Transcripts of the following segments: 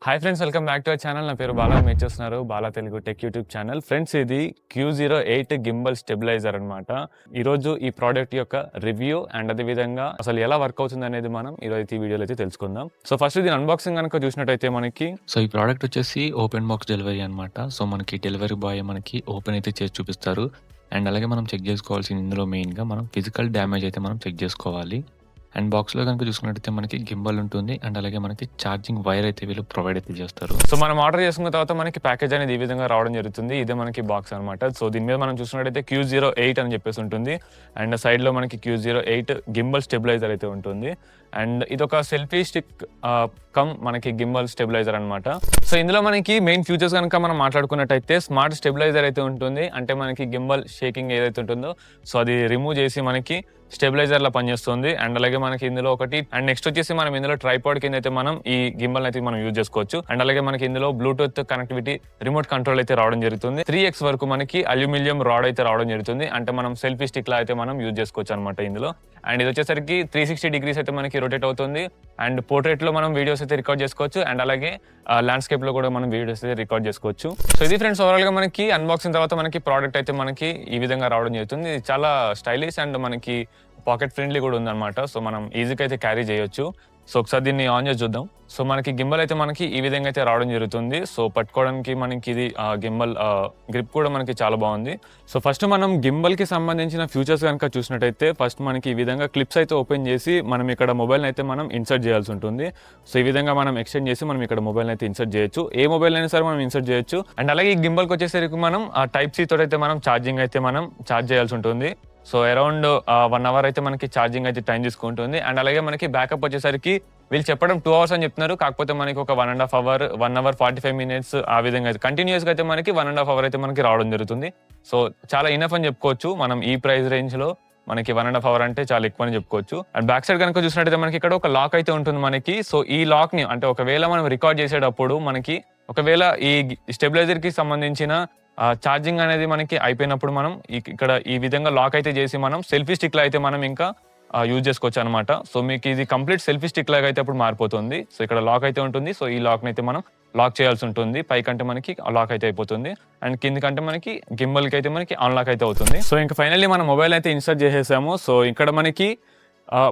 Hi friends, welcome back to our channel. నా పేరు బాలా. మీరు చూస్తున్నారు Bala Telugu tech YouTube channel. Friends, ఇది Q08 గింబల్ స్టెబిలైజర్ అనమాట. ఈరోజు ఈ ప్రోడక్ట్ యొక్క రివ్యూ అండ్ అదే విధంగా అసలు ఎలా వర్క్ అవుతుంది అనేది మనం ఈరోజు ఈ వీడియోలో అయితే తెలుసుకుందాం. సో ఫస్ట్ దీని అన్బాక్సింగ్ కనుక చూసినట్టయితే మనకి ఈ ప్రోడక్ట్ వచ్చేసి ఓపెన్ బాక్స్ డెలివరీ అనమాట. సో మనకి డెలివరీ బాయ్ మనకి ఓపెన్ అయితే చేసి చూపిస్తారు. అండ్ అలాగే మనం చెక్ చేసుకోవాల్సింది ఇందులో మెయిన్గా మనం ఫిజికల్ డ్యామేజ్ అయితే మనం చెక్ చేసుకోవాలి. అండ్ బాక్స్లో కనుక చూసుకున్నట్టయితే మనకి గింబల్ ఉంటుంది. అండ్ అలాగే మనకి ఛార్జింగ్ వైర్ అయితే వీళ్ళు ప్రొవైడ్ అయితే చేస్తారు. సో మనం ఆర్డర్ చేసుకున్న తర్వాత మనకి ప్యాకేజ్ అనేది ఈ విధంగా రావడం జరుగుతుంది. ఇదే మనకి బాక్స్ అనమాట. సో దీని మీద మనం చూసుకున్నట్టయితే Q08 అని చెప్పేసి ఉంటుంది. అండ్ సైడ్ లో మనకి Q08 గింబల్ స్టెబిలైజర్ అయితే ఉంటుంది. అండ్ ఇది ఒక సెల్ఫీ స్టిక్ కమ్ మనకి గింబల్ స్టెబిలైజర్ అనమాట. సో ఇందులో మనకి మెయిన్ ఫీచర్స్ కనుక మనం మాట్లాడుకున్నట్టయితే స్మార్ట్ స్టెబిలైజర్ అయితే ఉంటుంది. అంటే మనకి గింబల్ షేకింగ్ ఏదైతే ఉంటుందో సో అది రిమూవ్ చేసి మనకి స్టెబిలైజర్ లా పనిచేస్తుంది. అండ్ అలాగే మనకి ఇందులో ఒకటి అండ్ నెక్స్ట్ వచ్చేసి మనం ఇందులో ట్రైపాడ్ కింద అయితే మనం ఈ గింబల్ అయితే మనం యూజ్ చేసుకోవచ్చు. అండ్ అలాగే మనకి ఇందులో బ్లూటూత్ కనెక్టివిటీ రిమోట్ కంట్రోల్ అయితే రావడం జరుగుతుంది. 3x వరకు మనకి అల్యూమినియం రాడ్ అయితే రావడం జరుగుతుంది. అంటే మనం సెల్ఫీ స్టిక్ లా అయితే మనం యూజ్ చేసుకోవచ్చు అనమాట ఇందులో. అండ్ ఇది వచ్చేసరికి 360 డిగ్రీస్ అయితే మనకి రొటేట్ అవుతుంది. అండ్ పోర్ట్రేట్ లో మనం వీడియోస్ అయితే రికార్డ్ చేసుకోవచ్చు. అండ్ అలాగే ల్యాండ్స్కేప్ లో కూడా మనం వీడియోస్ అయితే రికార్డ్ చేసుకోవచ్చు. సో ఇది ఫ్రెండ్స్ ఓవరాల్ గా మనకి అన్బాక్సింగ్ తర్వాత మనకి ప్రోడక్ట్ అయితే మనకి ఈ విధంగా రావడం జరుగుతుంది. ఇది చాలా స్టైలిష్ అండ్ మనకి పాకెట్ ఫ్రెండ్లీ కూడా ఉందన్నమాట. సో మనం ఈజీగా అయితే క్యారీ చేయొచ్చు. సో ఒకసారి దీన్ని ఆన్ చేసి చూద్దాం. సో మనకి గింబల్ అయితే మనకి ఈ విధంగా అయితే రావడం జరుగుతుంది. సో పట్టుకోవడానికి మనకి ఇది గింబల్ గ్రిప్ కూడా మనకి చాలా బాగుంది. సో ఫస్ట్ మనం గింబల్ కి సంబంధించిన ఫ్యూచర్స్ కనుక చూసినట్టయితే ఫస్ట్ మనకి ఈ విధంగా క్లిప్స్ అయితే ఓపెన్ చేసి మనం ఇక్కడ మొబైల్ అయితే మనం ఇన్సర్ట్ చేయాల్సి ఉంటుంది. సో ఈ విధంగా మనం ఎక్స్టెండ్ చేసి మనం ఇక్కడ మొబైల్ అయితే ఇన్సర్ట్ చేయొచ్చు. ఏ మొబైల్ అయినా సరే మనం ఇన్సర్ట్ చేయొచ్చు. అండ్ అలాగే ఈ గింబల్కి వచ్చేసరికి మనం టైప్ సి తోటి అయితే మనం ఛార్జింగ్ అయితే మనం ఛార్జ్ చేయాల్సి ఉంటుంది. సో అరౌండ్ 1 అవర్ అయితే మనకి ఛార్జింగ్ అయితే టైం తీసుకుంటుంది. అండ్ అలాగే మనకి బ్యాకప్ వచ్చేసరికి వీళ్ళు చెప్పడం 2 అవర్స్ అని చెప్తున్నారు. కాకపోతే మనకి ఒక 1.5 అవర్ 1 అవర్ 45 మినిట్స్ ఆ విధంగా అయితే కంటిన్యూస్ గా అయితే మనకి 1.5 అవర్ అయితే మనకి రావడం జరుగుతుంది. సో చాలా ఇనఫ్ అని చెప్పుకోవచ్చు. మనం ఈ ప్రైస్ రేంజ్ లో మనకి 1.5 అవర్ అంటే చాలా ఎక్కువ అని చెప్పుకోవచ్చు. అండ్ బ్యాక్ సైడ్ కనుక చూసినట్టయితే మనకి ఇక్కడ ఒక లాక్ అయితే ఉంటుంది మనకి. సో ఈ లాక్ ని అంటే ఒకవేళ మనం రికార్డ్ చేసేటప్పుడు మనకి ఒకవేళ ఈ స్టెబిలైజర్ కి సంబంధించిన ఛార్జింగ్ అనేది మనకి అయిపోయినప్పుడు మనం ఇక్కడ ఈ విధంగా లాక్ అయితే చేసి మనం సెల్ఫీ స్టిక్ లా అయితే మనం ఇంకా యూజ్ చేసుకోవచ్చు అనమాట. సో మీకు ఇది కంప్లీట్ సెల్ఫీ స్టిక్ లాగా అయితే అప్పుడు మారిపోతుంది. సో ఇక్కడ లాక్ అయితే ఉంటుంది. సో ఈ లాక్ అయితే మనం లాక్ చేయాల్సి ఉంటుంది. పైకంటే మనకి లాక్ అయితే అయిపోతుంది. అండ్ కిందకంటే మనకి గింబల్ కి అయితే మనకి అన్లాక్ అయితే అవుతుంది. సో ఇంకా ఫైనల్లీ మనం మొబైల్ అయితే ఇన్సర్ట్ చేసేసాము. సో ఇక్కడ మనకి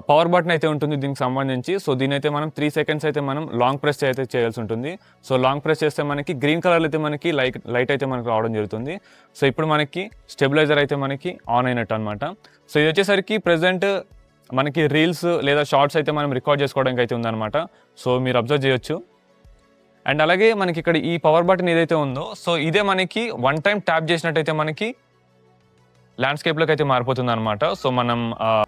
పవర్ బటన్ అయితే ఉంటుంది దీనికి సంబంధించి. సో దీని అయితే మనం 3 సెకండ్స్ అయితే మనం లాంగ్ ప్రెస్ అయితే చేయాల్సి ఉంటుంది. సో లాంగ్ ప్రెస్ చేస్తే మనకి గ్రీన్ కలర్ అయితే మనకి లైట్ అయితే మనకి రావడం జరుగుతుంది. సో ఇప్పుడు మనకి స్టెబిలైజర్ అయితే మనకి ఆన్ అయినట్టు అనమాట. సో ఇది వచ్చేసరికి ప్రెసెంట్ మనకి రీల్స్ లేదా షార్ట్స్ అయితే మనం రికార్డ్ చేసుకోవడానికి అయితే ఉందన్నమాట. సో మీరు అబ్జర్వ్ చేయొచ్చు. అండ్ అలాగే మనకి ఇక్కడ ఈ పవర్ బటన్ ఏదైతే ఉందో సో ఇదే మనకి 1 టైం ట్యాప్ చేసినట్టయితే మనకి ల్యాండ్స్కేప్ లోకి అయితే మారిపోతుంది అనమాట. సో మనం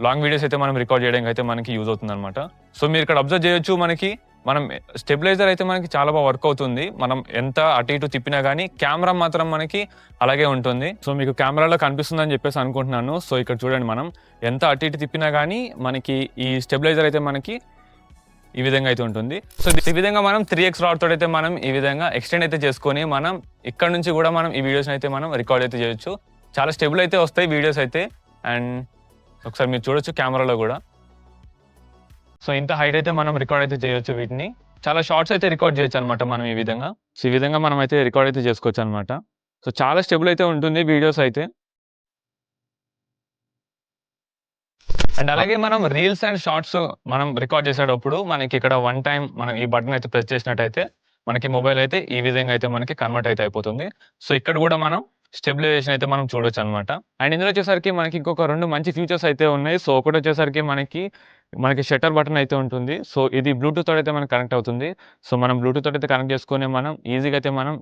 లాంగ్ వీడియోస్ అయితే మనం రికార్డ్ చేయడానికి అయితే మనకి యూజ్ అవుతుంది అనమాట. సో మీరు ఇక్కడ అబ్జర్వ్ చేయొచ్చు. మనం స్టెబిలైజర్ అయితే మనకి చాలా బాగా వర్క్ అవుతుంది. మనం ఎంత అటు ఇటు తిప్పినా కానీ కెమెరా మాత్రం మనకి అలాగే ఉంటుంది. సో మీకు కెమెరాలో కనిపిస్తుందని చెప్పేసి అనుకుంటున్నాను. సో ఇక్కడ చూడండి, మనం ఎంత అటు ఇటు తిప్పినా కానీ మనకి ఈ స్టెబిలైజర్ అయితే మనకి ఈ విధంగా అయితే ఉంటుంది. సో ఈ విధంగా మనం 3x రాడ్ తోటి అయితే మనం ఈ విధంగా ఎక్స్టెండ్ అయితే చేసుకొని మనం ఇక్కడ నుంచి కూడా మనం ఈ వీడియోస్ అయితే మనం రికార్డ్ అయితే చేయొచ్చు. చాలా స్టేబుల్ అయితే వస్తాయి వీడియోస్ అయితే. అండ్ ఒకసారి మీరు చూడొచ్చు కెమెరాలో కూడా. సో ఇంత హైట్ అయితే మనం రికార్డ్ అయితే చేయొచ్చు. వీటిని చాలా షార్ట్స్ అయితే రికార్డ్ చేయొచ్చు అనమాట మనం ఈ విధంగా. సో ఈ విధంగా మనం అయితే రికార్డ్ అయితే చేసుకోవచ్చు అనమాట. సో చాలా స్టేబుల్ అయితే ఉంటుంది వీడియోస్ అయితే. అండ్ అలాగే మనం రీల్స్ అండ్ షార్ట్స్ మనం రికార్డ్ చేసేటప్పుడు మనకి ఇక్కడ 1 టైం మనం ఈ బటన్ అయితే ప్రెస్ చేసినట్టయితే మనకి మొబైల్ అయితే ఈ విధంగా అయితే మనకి కన్వర్ట్ అయితే అయిపోతుంది. సో ఇక్కడ కూడా మనం స్టెబిలైజేషన్ అయితే మనం చూడొచ్చు అనమాట. అండ్ ఇందులో వచ్చేసరికి మనకి ఇంకొక 2 మంచి ఫీచర్స్ అయితే ఉన్నాయి. సో ఒకటి వచ్చేసరికి మనకి షట్టర్ బటన్ అయితే ఉంటుంది. సో ఇది బ్లూటూత్ తోటి అయితే మనకి కనెక్ట్ అవుతుంది. సో మనం బ్లూటూత్ తోటి అయితే కనెక్ట్ చేసుకొని మనం ఈజీగా అయితే మనం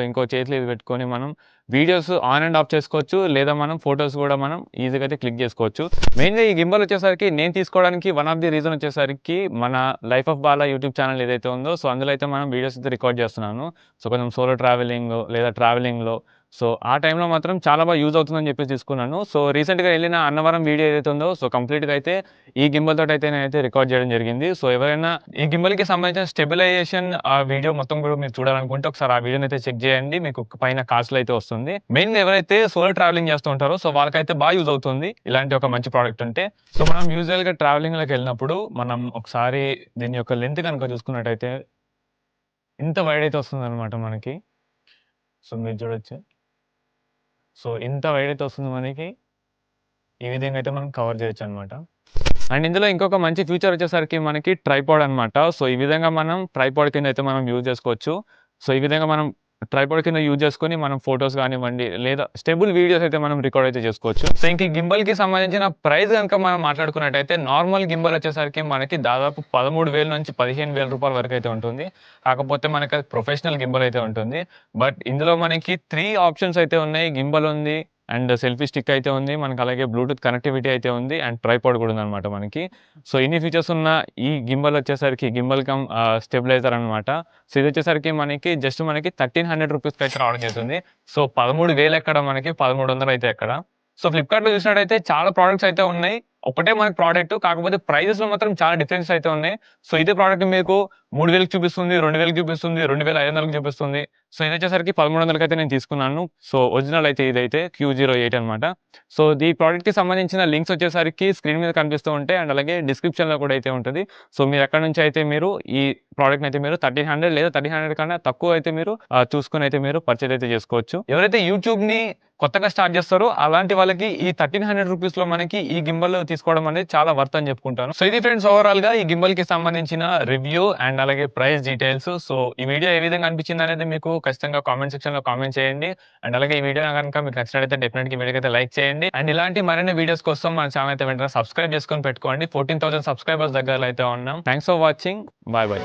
ఇంకో చేతిలో ఇది పెట్టుకొని మనం వీడియోస్ ఆన్ అండ్ ఆఫ్ చేసుకోవచ్చు. లేదా మనం ఫొటోస్ కూడా మనం ఈజీగా అయితే క్లిక్ చేసుకోవచ్చు. మెయిన్గా ఈ గింబల్ వచ్చేసరికి నేను తీసుకోవడానికి వన్ ఆఫ్ ది రీజన్ వచ్చేసరికి మన life of Bala YouTube channel ఏదైతే ఉందో సో అందులో అయితే మనం వీడియోస్ అయితే రికార్డ్ చేస్తున్నాను. సో కొంచెం సోలో ట్రావెలింగ్ లేదా ట్రావెలింగ్లో సో ఆ టైంలో మాత్రం చాలా బాగా యూజ్ అవుతుందని చెప్పేసి తీసుకున్నాను. సో రీసెంట్గా వెళ్ళిన అన్నవరం వీడియో ఏదైతే ఉందో సో కంప్లీట్గా అయితే ఈ గింబల్ తోటి అయితే నేనైతే రికార్డ్ చేయడం జరిగింది. సో ఎవరైనా ఈ గింబల్కి సంబంధించిన స్టెబిలైజేషన్ ఆ వీడియో మొత్తం కూడా మీరు చూడాలనుకుంటే ఒకసారి ఆ వీడియోని అయితే చెక్ చేయండి. మీకు పైన కార్డ్స్లో అయితే వస్తుంది. మెయిన్గా ఎవరైతే సోలో ట్రావెలింగ్ చేస్తూ ఉంటారో సో వాళ్ళకైతే బాగా యూజ్ అవుతుంది ఇలాంటి ఒక మంచి ప్రోడక్ట్ ఉంటే. సో మనం యూజువల్గా ట్రావెలింగ్లోకి వెళ్ళినప్పుడు మనం ఒకసారి దీని యొక్క లెంత్ కనుక చూసుకున్నట్టయితే ఇంత వైడ్ అయితే వస్తుందన్నమాట మనకి. సో, మీరు చూడొచ్చు. సో, ఇంత వైడ్ అయితే వస్తుంది మనకి. ఈ విధంగా అయితే మనం కవర్ చేయొచ్చనమాట. అండ్ ఇందులో ఇంకొక మంచి ఫీచర్ వచ్చేసరికి మనకి ట్రైపాడ్ అనమాట. సో, ఈ విధంగా మనం ట్రైపాడ్ కింద అయితే మనం యూజ్ చేసుకోవచ్చు. సో, ఈ విధంగా మనం ట్రైపాడ్ కింద యూజ్ చేసుకొని మనం ఫోటోస్ కానివ్వండి, లేదా స్టేబుల్ వీడియోస్ అయితే మనం రికార్డ్ అయితే చేసుకోవచ్చు. సో, ఇంక ఈ గింబల్‌కి సంబంధించిన ప్రైస్ గనుక మనం మాట్లాడుకున్నట్టయితే నార్మల్ గింబల్ వచ్చేసరికి మనకి దాదాపు 13,000 నుంచి 15,000 రూపాయల వరకు అయితే ఉంటుంది. కాకపోతే మనకి అది ప్రొఫెషనల్ గింబల్ అయితే ఉంటుంది. బట్ ఇందులో మనకి 3 ఆప్షన్స్ అయితే ఉన్నాయి. గింబల్ ఉంది. అండ్ సెల్ఫీ స్టిక్ అయితే ఉంది. మనకు అలాగే బ్లూటూత్ కనెక్టివిటీ అయితే ఉంది. అండ్ ట్రైపాడ్ కూడా ఉందనమాట మనకి. సో, ఇన్ని ఫీచర్స్ ఉన్న ఈ గింబల్ వచ్చేసరికి గింబల్ కమ్ స్టెబిలైజర్ అనమాట. సో, ఇది వచ్చేసరికి మనకి జస్ట్ మనకి 1,300 రూపీస్‌కి అయితే రావడం జరుగుతుంది. సో, 13,000 ఎక్కడ మనకి 1,300 అయితే ఎక్కడ. సో, ఫ్లిప్‌కార్ట్‌లో చూసినట్టయితే చాలా ప్రొడక్ట్స్ అయితే ఉన్నాయి. ఒకటే మనకి ప్రొడక్ట్ కాకపోతే ప్రైజెస్‌లో మాత్రం చాలా డిఫరెన్సెస్ అయితే ఉన్నాయి. సో, ఇదే ప్రొడక్ట్ మీకు 3,000కి చూపిస్తుంది, 2,000కి చూపిస్తుంది, 2,500కి చూపిస్తుంది. సో, ఇదొచ్చేసరికి 1300కి అయితే నేను తీసుకున్నాను. సో, ఒరిజినల్ అయితే ఇదైతే Q08 అనమాట. సో, ఈ ప్రొడక్ట్‌కి సంబంధించిన లింక్స్ వచ్చేసరికి స్క్రీన్ మీద కనిపిస్తూ ఉంటాయి. అండ్ అలాగే డిస్క్రిప్షన్‌లో కూడా అయితే ఉంటది. సో, మీరు అక్కడి నుంచి అయితే మీరు ఈ ప్రొడక్ట్‌ని అయితే మీరు 1,300 లేదా 1,300 కన్నా తక్కువ అయితే మీరు చూసుకొని అయితే మీరు పర్చేజ్ అయితే చేసుకోవచ్చు. ఎవరైతే యూట్యూబ్‌ని కొత్తగా స్టార్ట్ చేస్తారో అలాంటి వాళ్ళకి ఈ 1,300 రూపీస్‌లో మనకి ఈ గింబల్ తీసుకోవడం అనేది చాలా వర్త్ అని చెప్పుకుంటాను. సో, ఇది ఫ్రెండ్స్ ఓవరాల్‌గా ఈ గింబల్‌కి సంబంధించిన రివ్యూ అండ్ అలాగే ప్రైస్ డీటెయిల్స్. సో, ఈ వీడియో ఏ విధంగా అనిపించింది అనేది మీకు ఖచ్చితంగా కామెంట్ సెక్షన్‌లో కామెంట్ చేయండి. అండ్ అలాగే ఈ వీడియో గనుక మీకు నచ్చినట్లయితే డెఫినెట్‌గా ఈ వీడియోకి అయితే లైక్ చేయండి. అండ్ ఇలాంటి మరిన్ని వీడియోస్ కోసం మన ఛానెల్ అయితే వెంటనే సబ్స్క్రైబ్ చేసుకొని పెట్టుకోండి. 14,000 సబ్స్క్రైబర్స్ దగ్గరలో అయితే ఉన్నాం. Thanks for watching. By by.